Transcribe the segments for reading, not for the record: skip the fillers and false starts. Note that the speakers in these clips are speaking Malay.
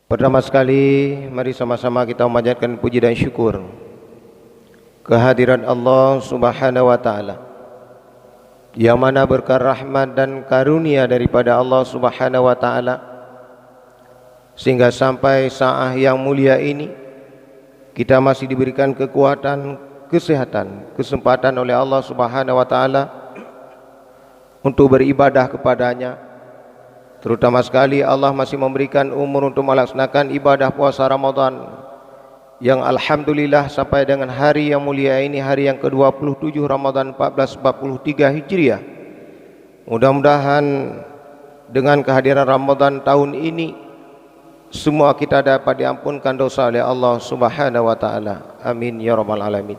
Pertama sekali, mari sama-sama kita memanjatkan puji dan syukur kehadiran Allah Subhanahu wa taala, yang mana berkah rahmat dan karunia daripada Allah Subhanahu wa taala sehingga sampai saat yang mulia ini kita masih diberikan kekuatan, kesehatan, kesempatan oleh Allah Subhanahu wa taala untuk beribadah kepadanya. Terutama sekali Allah masih memberikan umur untuk melaksanakan ibadah puasa Ramadan, yang alhamdulillah sampai dengan hari yang mulia ini, hari yang ke-27 Ramadan 1443 Hijriah. Mudah-mudahan dengan kehadiran Ramadan tahun ini semua kita dapat diampunkan dosa oleh Allah Subhanahu wa taala. Amin ya rabbal alamin.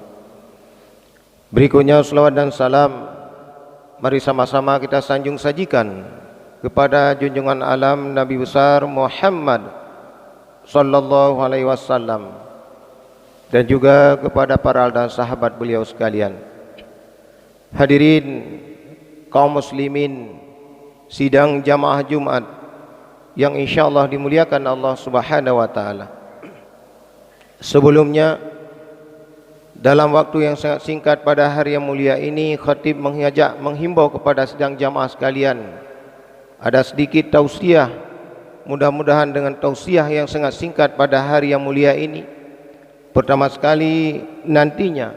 Berikutnya selawat dan salam mari sama-sama kita sanjung sajikan kepada junjungan alam Nabi besar Muhammad sallallahu alaihi wasallam dan juga kepada para dan sahabat beliau sekalian. Hadirin kaum muslimin sidang jamaah Jumat yang insyaallah dimuliakan Allah Subhanahu wa taala. Sebelumnya, dalam waktu yang sangat singkat pada hari yang mulia ini, khatib menghimbau kepada sidang jamaah sekalian, ada sedikit tausiah. Mudah-mudahan dengan tausiah yang sangat singkat pada hari yang mulia ini, pertama sekali nantinya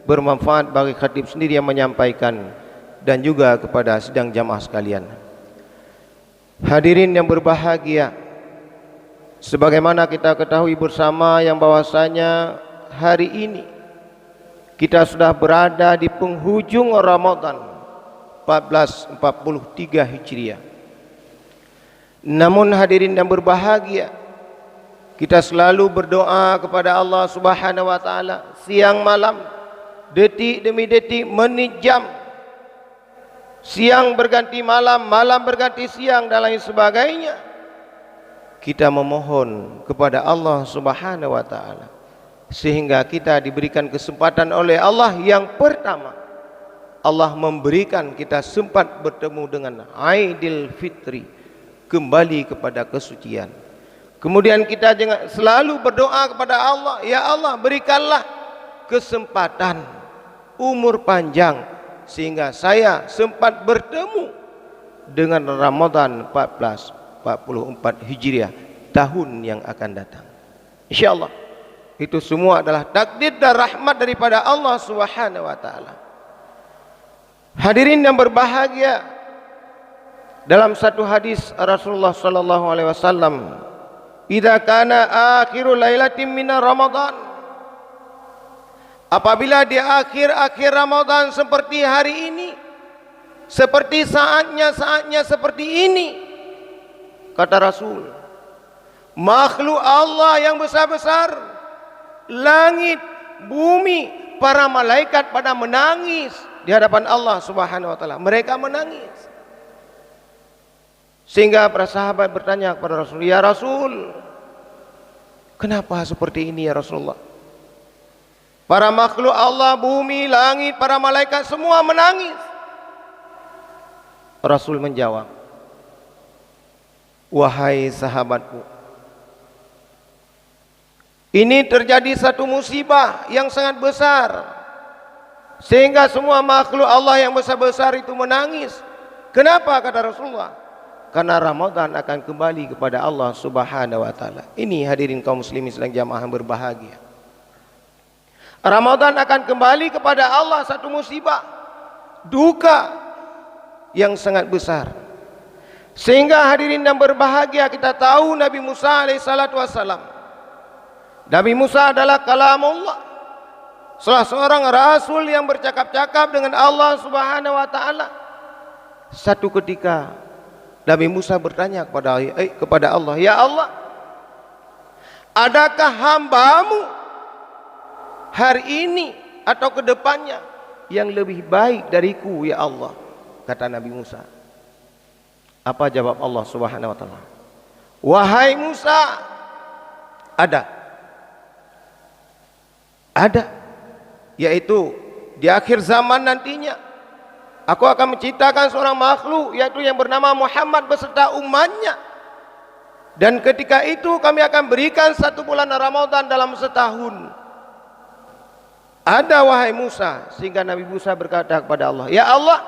bermanfaat bagi khatib sendiri yang menyampaikan dan juga kepada sidang jamaah sekalian. Hadirin yang berbahagia, sebagaimana kita ketahui bersama yang bahwasanya hari ini kita sudah berada di penghujung Ramadan 1443 Hijriah. Namun hadirin yang berbahagia, kita selalu berdoa kepada Allah Subhanahu wa taala siang malam, detik demi detik, menit jam, siang berganti malam, malam berganti siang dan lain sebagainya. Kita memohon kepada Allah Subhanahu wa taala sehingga kita diberikan kesempatan oleh Allah. Yang pertama, Allah memberikan kita sempat bertemu dengan Aidil Fitri, kembali kepada kesucian. Kemudian kita jangan selalu berdoa kepada Allah, ya Allah berikanlah kesempatan, umur panjang sehingga saya sempat bertemu dengan Ramadan 1444 Hijriah tahun yang akan datang. InsyaAllah itu semua adalah takdir dan rahmat daripada Allah Subhanahu wa taala. Hadirin yang berbahagia, dalam satu hadis Rasulullah sallallahu alaihi wasallam, "Idza kana akhirul lailatin min Ramadan," apabila di akhir-akhir Ramadan seperti hari ini, seperti saatnya seperti ini, kata Rasul, makhluk Allah yang besar-besar, langit, bumi, para malaikat pada menangis di hadapan Allah Subhanahu wa taala. Mereka menangis. Sehingga para sahabat bertanya kepada Rasul, "Ya Rasul, kenapa seperti ini ya Rasulullah? Para makhluk Allah, bumi, langit, para malaikat semua menangis." Rasul menjawab, "Wahai sahabatku, ini terjadi satu musibah yang sangat besar sehingga semua makhluk Allah yang besar-besar itu menangis." Kenapa, kata Rasulullah? Karena Ramadan akan kembali kepada Allah Subhanahu wa taala. Ini hadirin kaum muslimin sedang jamaah yang berbahagia. Ramadan akan kembali kepada Allah, satu musibah, duka yang sangat besar. Sehingga hadirin yang berbahagia, kita tahu Nabi Musa alaihissalatu wassalam. Nabi Musa adalah kalamullah, salah seorang rasul yang bercakap-cakap dengan Allah Subhanahu wa taala. Satu ketika Nabi Musa bertanya kepada Allah, "Ya Allah, adakah hambamu hari ini atau ke depannya yang lebih baik dariku ya Allah?" Kata Nabi Musa. Apa jawab Allah Subhanahu wa taala? "Wahai Musa, ada, yaitu di akhir zaman nantinya aku akan menciptakan seorang makhluk, yaitu yang bernama Muhammad beserta umatnya. Dan ketika itu kami akan berikan 1 bulan Ramadan dalam setahun. Ada wahai Musa, sehingga Nabi Musa berkata kepada Allah, ya Allah,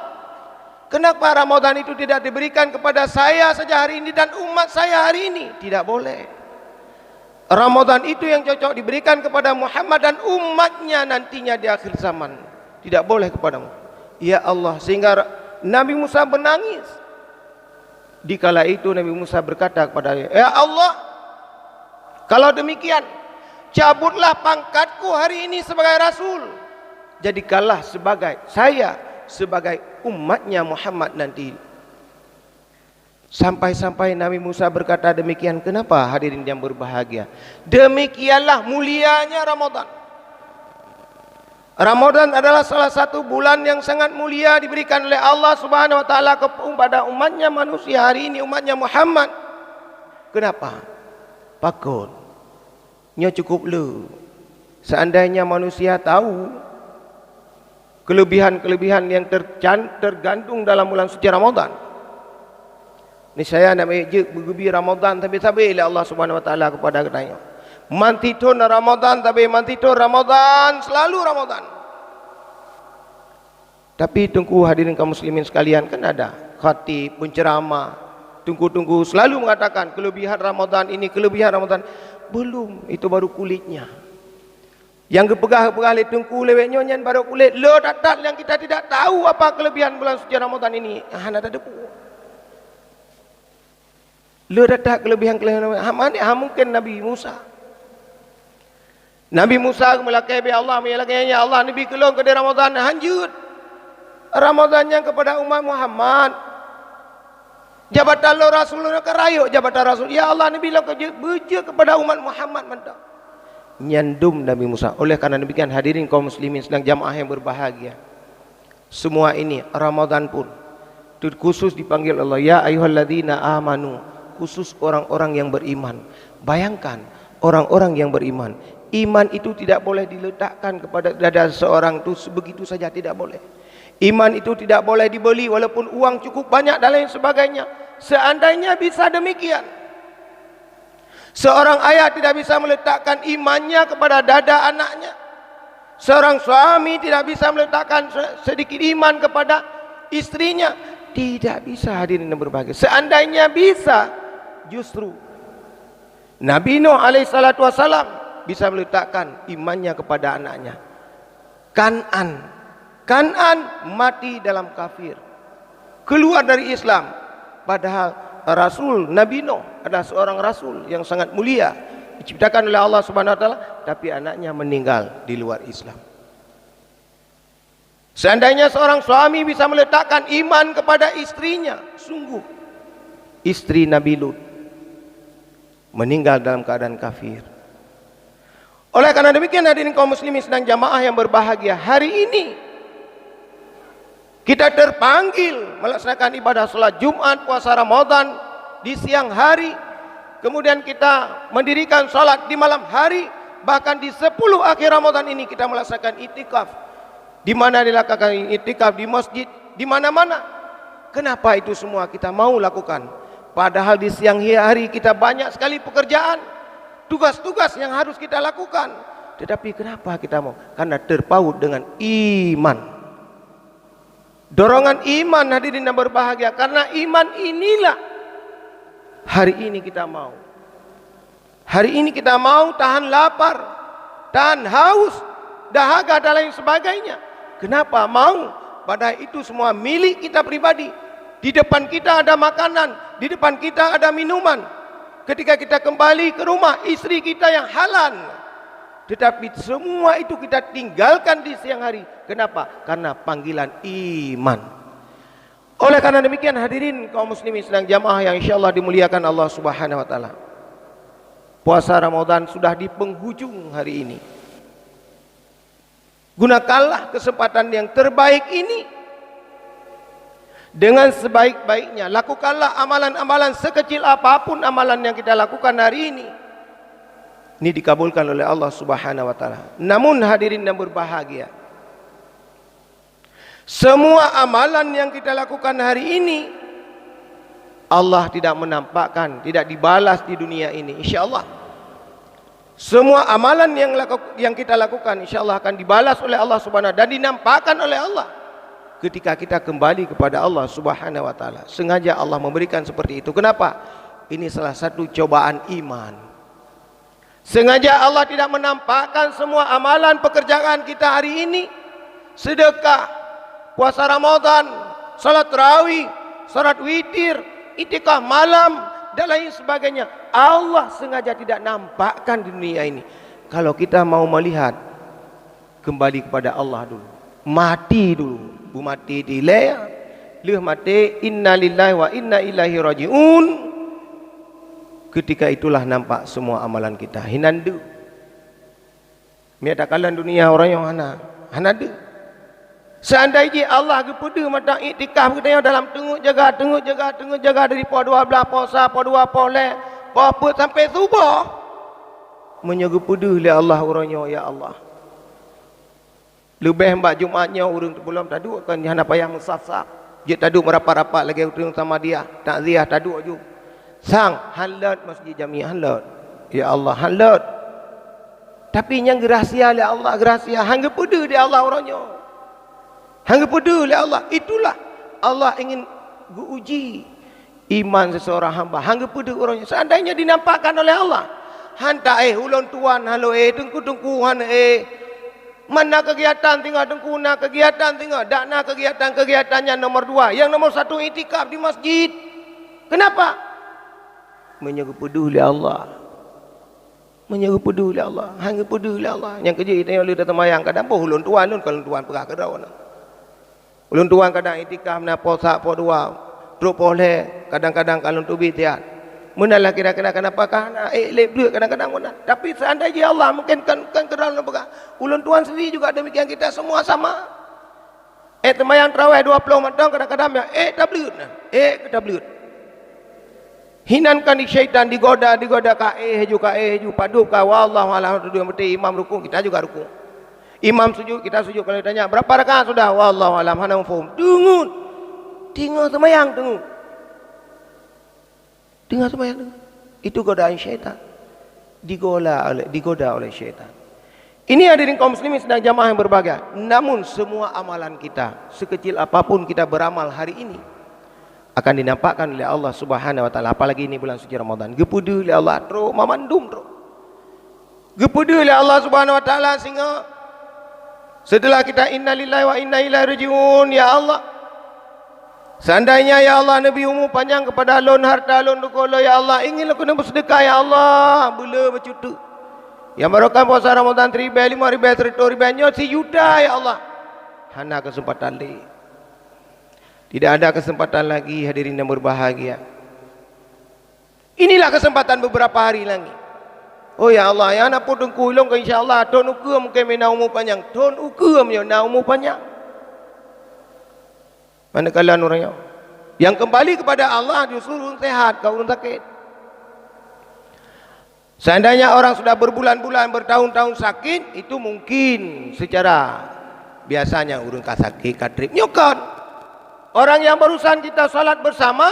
kenapa Ramadan itu tidak diberikan kepada saya saja hari ini dan umat saya hari ini? Tidak boleh. Ramadan itu yang cocok diberikan kepada Muhammad dan umatnya nantinya di akhir zaman. Tidak boleh kepadamu. Ya Allah, sehingga Nabi Musa menangis. Dikala itu Nabi Musa berkata kepada dia, ya Allah, kalau demikian cabutlah pangkatku hari ini sebagai Rasul. Jadikanlah saya sebagai umatnya Muhammad nanti. Sampai-sampai Nabi Musa berkata demikian. Kenapa hadirin yang berbahagia? Demikianlah mulianya Ramadan. Ramadan adalah salah satu bulan yang sangat mulia diberikan oleh Allah Subhanahu wa taala kepada umatnya manusia hari ini, umatnya Muhammad. Kenapa? Pakut. Nya cukup le. Seandainya manusia tahu kelebihan-kelebihan yang tergantung dalam bulan suci Ramadan. Ni saya nak bergebi Ramadan tapi oleh Allah Subhanahu wa taala kepada katanya. Mantitun Ramadan tapi mantitun Ramadan selalu Ramadan. Tapi tunggu hadirin kaum muslimin sekalian, kan ada khatib penceramah tunggu selalu mengatakan kelebihan Ramadan ini, kelebihan Ramadan. Belum, itu baru kulitnya. Yang kepegah-pegah le tunggu lewek nyonya baru kulit. Lo datat yang kita tidak tahu apa kelebihan bulan suci Ramadan ini. Hana ada debu. Lo datat kelebihan-kelebihan mana mungkin Nabi Musa. Nabi Musa melakai bi Allah, ya Allah, Nabi kelong ke Ramadan hanjut. Ramadannya kepada umat Muhammad. Jabatan lo Rasulullah kerayuk jabatan Rasul. Ya Allah, Nabi lo beja kepada umat Muhammad mantap. Nyandum Nabi Musa. Oleh karena demikian hadirin kaum muslimin sedang jamaah yang berbahagia. Semua ini Ramadan pun khusus dipanggil Allah, ya ayyuhalladzina amanu, khusus orang-orang yang beriman. Bayangkan orang-orang yang beriman. Iman itu tidak boleh diletakkan kepada dada seorang itu begitu saja, tidak boleh. Iman itu tidak boleh dibeli walaupun uang cukup banyak dan lain sebagainya. Seandainya bisa demikian, seorang ayah tidak bisa meletakkan imannya kepada dada anaknya. Seorang suami tidak bisa meletakkan sedikit iman kepada istrinya. Tidak bisa hadirin yang berbahagia. Seandainya bisa, justru Nabi Nuh alaihissalatu wassalam bisa meletakkan imannya kepada anaknya. Kan'an mati dalam kafir, keluar dari Islam. Padahal Rasul Nabi Nuh adalah seorang Rasul yang sangat mulia, diciptakan oleh Allah Subhanahu wa taala, tapi anaknya meninggal di luar Islam. Seandainya seorang suami bisa meletakkan iman kepada istrinya, sungguh istri Nabi Lut meninggal dalam keadaan kafir. Oleh karena demikian hadirin kaum muslimin sedang jamaah yang berbahagia, hari ini kita terpanggil melaksanakan ibadah salat Jumat, puasa Ramadan di siang hari. Kemudian kita mendirikan salat di malam hari. Bahkan di 10 akhir Ramadan ini kita melaksanakan itikaf. Di mana dilakukan itikaf? Di masjid, di mana-mana. Kenapa itu semua kita mau lakukan? Padahal di siang hari kita banyak sekali pekerjaan, tugas-tugas yang harus kita lakukan. Tetapi kenapa kita mau? Karena terpaut dengan iman. Dorongan iman hadirin yang berbahagia. Karena iman inilah hari ini kita mau. Hari ini kita mau tahan lapar, tahan haus, dahaga dan lain sebagainya. Kenapa mau? Padahal itu semua milik kita pribadi. Di depan kita ada makanan, di depan kita ada minuman. Ketika kita kembali ke rumah, istri kita yang halal. Tetapi semua itu kita tinggalkan di siang hari. Kenapa? Karena panggilan iman. Oleh karena demikian hadirin kaum muslimin sedang jamaah yang insyaallah dimuliakan Allah Subhanahu wa taala. Puasa Ramadan sudah di penghujung hari ini. Gunakanlah kesempatan yang terbaik ini dengan sebaik-baiknya. Lakukanlah amalan-amalan sekecil apapun amalan yang kita lakukan hari ini. Ini dikabulkan oleh Allah Subhanahu wa taala. Namun hadirin yang berbahagia, semua amalan yang kita lakukan hari ini Allah tidak menampakkan, tidak dibalas di dunia ini, insya-Allah. Semua amalan yang kita lakukan insya-Allah akan dibalas oleh Allah Subhanahu dan dinampakkan oleh Allah ketika kita kembali kepada Allah Subhanahu wa taala. Sengaja Allah memberikan seperti itu. Kenapa? Ini salah satu cobaan iman. Sengaja Allah tidak menampakkan semua amalan pekerjaan kita hari ini. Sedekah, puasa Ramadan, salat tarawih, salat witir, itikaf malam dan lain sebagainya. Allah sengaja tidak nampakkan di dunia ini. Kalau kita mau melihat, kembali kepada Allah dulu. Mati dulu. Bu mati di leya. Lih mati inna lillahi wa inna ilaihi rajiun. Ketika itulah nampak semua amalan kita. Hinandu. Miata kalan dunia orang yang hanadu. Seandainya Allah kepada mata iktikaf kita dalam tengok jaga dari pukul 12 puasa, pukul 2 pole, apa sampai subuh. Menjaga pada oleh Allah orangnya ya Allah. Lebih mbak Jumatnya urang belum tadu kan hana payah musafsaf. Dia tadu merapat-rapat lagi urang sama dia. Takziah tadu aju. Sang halat masjid Jami halat. Ya Allah halat. Tapi yang rahsia oleh Allah rahsia hangga pada dia Allah orangnya. Hangga pada oleh Allah. Itulah Allah ingin uji iman seseorang hamba. Hangga pada orangnya. Seandainya dinampakkan oleh Allah. Hanta ulun tuan halo tengku han mana kegiatan tinggal tengkuna kegiatan tinggal dakna kegiatannya nomor 2. Yang nomor 1 itikaf di masjid. Kenapa? Menjaga peduli Allah. Menjaga peduli Allah. Hangga peduli Allah. Yang kerja itu yang datang mayang kadang pun ulun tuan kalau tuan perah ke daun. Ulun tuan kadang itikaf na puasa po 2. Truk boleh kadang-kadang kalau tubi tiat. Menalah kira-kira kenapakah lebih kadang-kadang mana. Tapi seandainya Allah mungkin kan kerana apa? Ulun tuan sendiri juga demikian kita semua sama. Temayang tarawih 20 matang kadang-kadang ya tabligh. Tabligh. Hinankan di syaitan digoda ka juga padu ka wallahu a'lam mesti imam rukuk kita juga rukuk. Imam sujud kita sujud kalau ditanya berapa rakaat sudah wallahu a'lam hana mafhum. Tengok semayang tengok. Dengar sembahyang. Itu godaan syaitan. Digoda oleh syaitan. Ini hadirin kaum muslimin sedang jamaah yang berbahagia. Namun semua amalan kita, sekecil apapun kita beramal hari ini, akan dinampakkan oleh Allah Subhanahu wa taala. Apalagi ini bulan suci Ramadan. Gepudu oleh Allah terus mamandum terus. Gepudu oleh Allah Subhanahu wa taala sehingga setelah kita innalillahi wa inna ilaihi rajiun ya Allah. Seandainya ya Allah Nabi umur panjang kepada lon harta lon dukolo ya Allah ingin aku nak bersedekah ya Allah bela bercutu yang barokan puasa Ramadan 3 5 ribu 1 ribu si juta ya Allah hana kesempatan lagi tidak ada kesempatan lagi hadirin yang berbahagia. Inilah kesempatan beberapa hari lagi. Oh ya Allah ya anak pun kulong ke insyaallah ton ukum mungkin mena umur panjang ton ukum ya na umur panjang. Manakala orangnya yang kembali kepada Allah justru urun sehat kau urun sakit. Seandainya orang sudah berbulan-bulan bertahun-tahun sakit itu mungkin secara biasanya urun kasakit kadrip nyokon. Orang yang barusan kita salat bersama,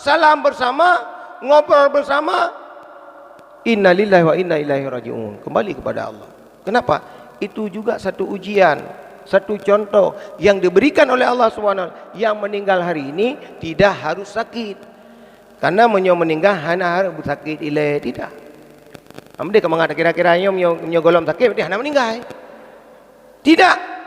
salam bersama, ngobrol bersama, innalillahi wa inna ilaihi rajiun, kembali kepada Allah. Kenapa? Itu juga satu ujian. Satu contoh yang diberikan oleh Allah SWT. Yang meninggal hari ini tidak harus sakit. Karena meninggal hanya harus sakit ilai. Tidak. Ambil dia mengatakan kira-kira golong sakit dia hanya meninggal. Tidak.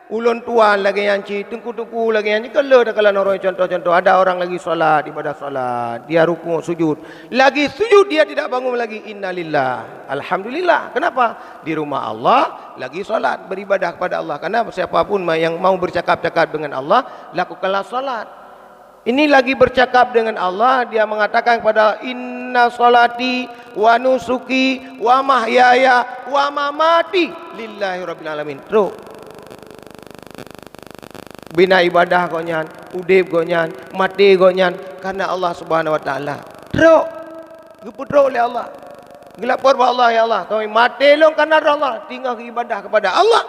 Ulun tuan lagi yang tengku-tengku lagi yang kalau orang contoh-contoh ada orang lagi solat ibadah solat dia rukuk sujud lagi sujud dia tidak bangun lagi innalillah alhamdulillah. Kenapa? Di rumah Allah lagi solat beribadah kepada Allah. Karena siapapun yang mau bercakap-cakap dengan Allah lakukanlah solat. Ini lagi bercakap dengan Allah dia mengatakan kepada inna solati wa nusuki wa mahyaya wa mamati lillahi rabbil alamin. Terus bina ibadah gonyan, udip gonyan, mati gonyan karena Allah Subhanahu wa taala. Teruk. Geputro oleh Allah. Gelapor Allah ya Allah. Kami mati long karena Allah, tinggal ibadah kepada Allah,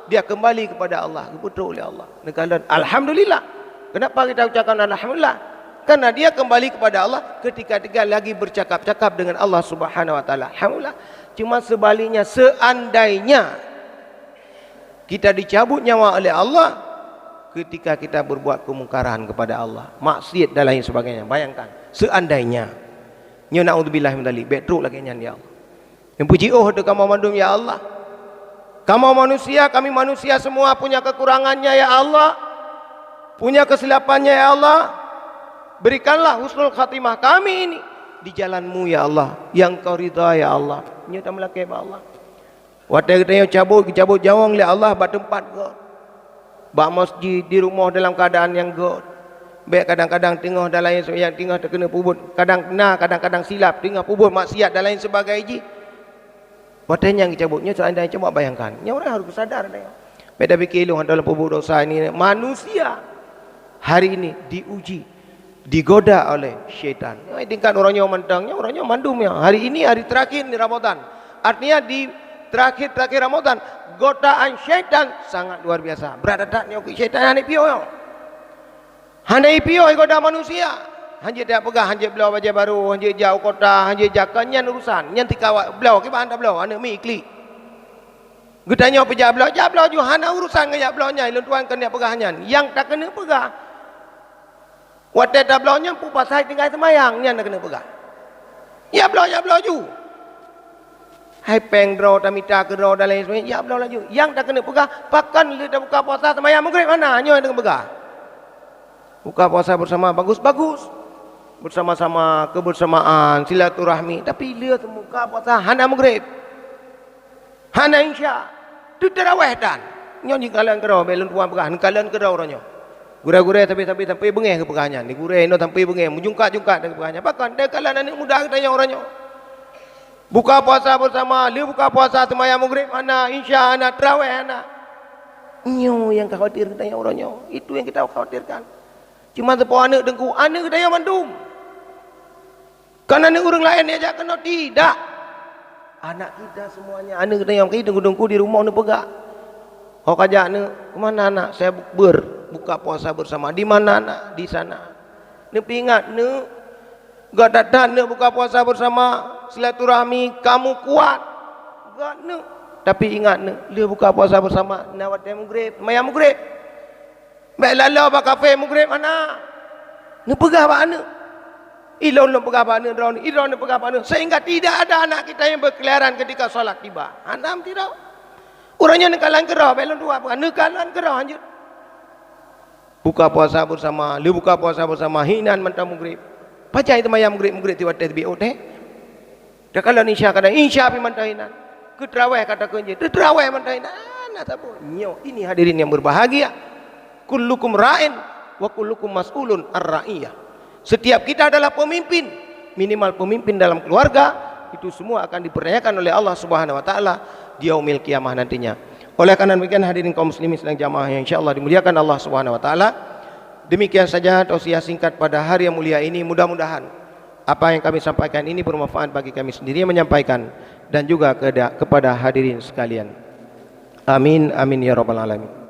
dia kembali kepada Allah. Geputro oleh Allah. Alhamdulillah. Kenapa kita ucapkan alhamdulillah? Karena dia kembali kepada Allah ketika dia lagi bercakap-cakap dengan Allah Subhanahu wa taala. Alhamdulillah. Cuma sebaliknya, seandainya kita dicabut nyawa oleh Allah ketika kita berbuat kemungkaran kepada Allah, maksiat dan lain sebagainya. Bayangkan, seandainya. Nya naudzubillah min dzalik. Betul lagi nyan ya Allah. Yang puji tu kamu mandum ya Allah. Kamu manusia, kami manusia semua punya kekurangannya ya Allah. Punya kesilapannya ya Allah. Berikanlah husnul khatimah kami ini di jalan-Mu ya Allah, yang Kau ridha ya Allah. Nyata melaki ya Allah. Waktu kita cabut jawang ya Allah ba tempat God. Ba masjid di rumah dalam keadaan yang God. Baik kadang-kadang tengah dan lain yang tengah terkena pubut. Kadang-kadang silap, tengah pubut maksiat dan lain sebagainya. Waktu yang cabutnya seandainya coba bayangkan. Nya orang harus sadar dah. Beda fikir lu dalam pubut dosa ini, manusia hari ini diuji, digoda oleh syaitan. Tingkat orangnya mentangnya, orangnya mandum ya. Hari ini hari terakhir di Ramadan. Artinya di terakhir Ramadan, godaan syaitan sangat luar biasa. Berada tak ni syaitan hani pio yo. Hani pio goda manusia. Hanjir dia pegah, hanjir belau baja baru, hanjir jauh kota, hanjir jakannya urusan. Nyan tikawak belau ke anda belau, anda mi ikli. Gedanya pejak belau juga hana urusan ngaya belaunya, ilun tuan kena pegahannya. Yang tak kena pegah. Waktu dah belaunya pu pasai tinggal semayang, nyan nak kena pegah. Ya belau ju. Hai peng draw tamita ke draw dan lain sebagainya, ya belau laju. Yang tak kena pegah, pakan dia dah buka puasa semayang maghrib mana nyo yang kena pegah. Buka puasa bersama bagus. Bersama-sama kebersamaan, silaturahmi, tapi dia buka puasa hana maghrib. Hana insya. Tu tarawih dan. Nyo ni kalian ke draw belum tuan pegah, kalian ke draw orangnya. Gura-gura tapi bengeh ke pegahnya. Ni gura no tapi bengeh, menjungkat-jungkat dengan pegahnya. Bahkan dia kalian anak muda katanya orangnya. Buka puasa bersama, dia buka puasa semayang maghrib ana, insya ana, tarawih ana. Nyo yang khawatir katanya orangnya. Itu yang kita khawatirkan. Cuma sepo anak dengku, anak katanya mandum. Kan anak orang lain dia ajak kena tidak. Anak kita semuanya, anak katanya kita dengku di rumah ni pegak. Kau kajak ni, kemana anak? Saya buka puasa bersama. Di mana anak? Di sana. Ni ingat ni, gak datang ni buka puasa bersama, silaturahmi, kamu kuat. Gak ni. Tapi ingat ni, dia buka puasa bersama, nawat dia maghrib, mayang maghrib. Baik lalau ba kafe maghrib mana? Ni pegah ba anak? Ilon pegah ba anak drone, ilon pegah ba anak. Sehingga tidak ada anak kita yang berkeliaran ketika solat tiba. Anam tidak. Orangnya nekalan kerah, belum dua apa? Nekalan kerah anjir. Buka puasa bersama, lu buka puasa bersama, hinan mentah maghrib. Baca itu mayam maghrib tiba tiba teh. Dah kalau insya kadang insya api mentah hinan. Ketraweh kata kunci, ketraweh mentah hinan. Nah tahu. Nyo, ini hadirin yang berbahagia. Kullukum ra'in wa kullukum mas'ulun ar-ra'iyah. Setiap kita adalah pemimpin, minimal pemimpin dalam keluarga, itu semua akan dipertanyakan oleh Allah Subhanahu wa taala di yaumil qiyamah nantinya. Oleh karena demikian hadirin kaum muslimin sedang jamaah yang insyaallah dimuliakan Allah Subhanahu wa taala. Demikian saja tausiah singkat pada hari yang mulia ini. Mudah-mudahan apa yang kami sampaikan ini bermanfaat bagi kami sendiri yang menyampaikan dan juga kepada hadirin sekalian. Amin amin ya rabbal alamin.